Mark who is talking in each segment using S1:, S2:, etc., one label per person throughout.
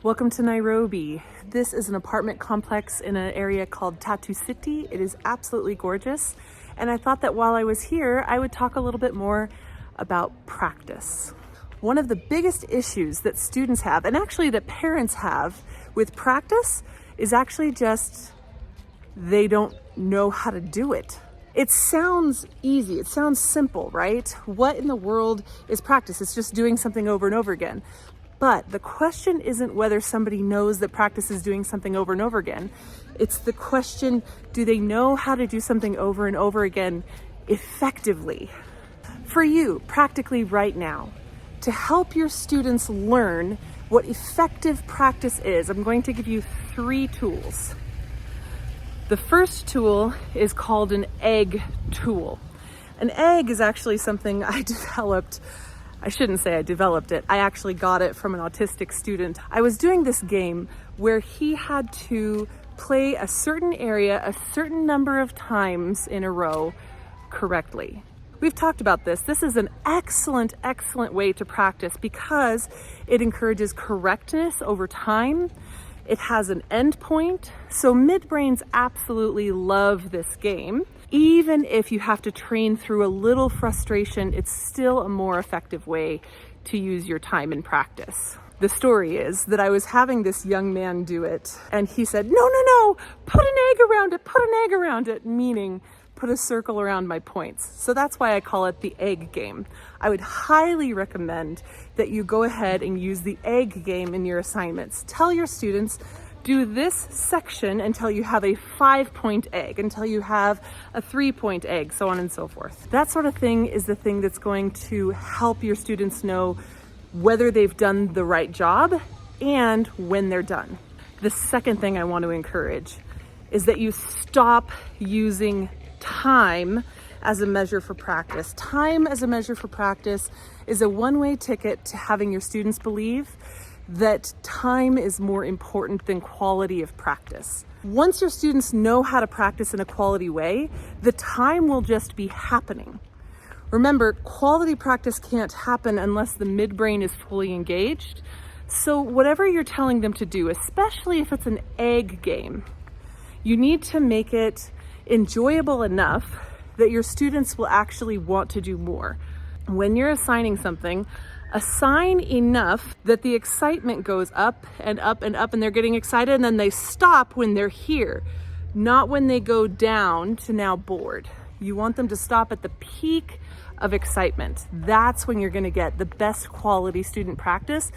S1: Welcome to Nairobi. This is an apartment complex in an area called Tatu City. It is absolutely gorgeous. And I thought that while I was here, I would talk a little bit more about practice. One of the biggest issues that students have, and actually that parents have with practice, is actually just they don't know how to do it. It sounds easy, it sounds simple, right? What in the world is practice? It's just doing something over and over again. But the question isn't whether somebody knows that practice is doing something over and over again. It's the question, do they know how to do something over and over again effectively? For you, practically right now, to help your students learn what effective practice is, I'm going to give you 3 tools. The first tool is called an egg tool. An egg is actually something I developed. I shouldn't say I developed it. I actually got it from an autistic student. I was doing this game where he had to play a certain area a certain number of times in a row correctly. We've talked about this. This is an excellent way to practice because it encourages correctness over time. It has an end point. So midbrains absolutely love this game. Even if you have to train through a little frustration, it's still a more effective way to use your time in practice. The story is that I was having this young man do it, and he said, no, put an egg around it, meaning put a circle around my points. So that's why I call it the egg game. I would highly recommend that you go ahead and use the egg game in your assignments. Tell your students, do this section until you have a 5-point egg, until you have a 3-point egg, so on and so forth. That sort of thing is the thing that's going to help your students know whether they've done the right job and when they're done. The second thing I want to encourage is that you stop using time as a measure for practice. Time as a measure for practice is a one-way ticket to having your students believe that time is more important than quality of practice. Once your students know how to practice in a quality way, the time will just be happening. Remember, quality practice can't happen unless the midbrain is fully engaged. So whatever you're telling them to do, especially if it's an egg game, you need to make it enjoyable enough that your students will actually want to do more. When you're assigning something, assign enough that the excitement goes up and up and up and they're getting excited, and then they stop when they're here, not when they go down to now bored. You want them to stop at the peak of excitement. That's when you're going to get the best quality student practice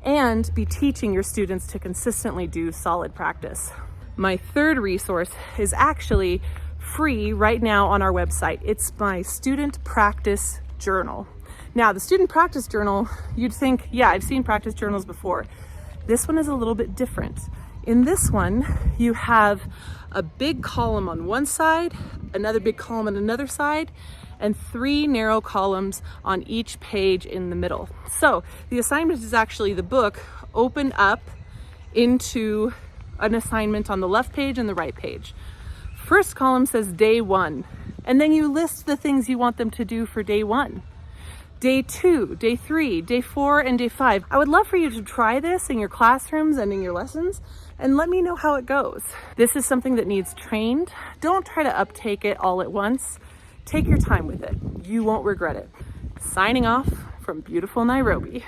S1: and be teaching your students to consistently do solid practice. My third resource is actually free right now on our website. It's my student practice journal. Now, the student practice journal, you'd think, yeah, I've seen practice journals before. This one is a little bit different. In this one, you have a big column on one side, another big column on another side, and 3 narrow columns on each page in the middle. So the assignment is actually the book open up into an assignment on the left page and the right page. First column says day 1, and then you list the things you want them to do for day 1. Day 2, day 3, day 4, and day 5. I would love for you to try this in your classrooms and in your lessons and let me know how it goes. This is something that needs trained. Don't try to uptake it all at once. Take your time with it. You won't regret it. Signing off from beautiful Nairobi.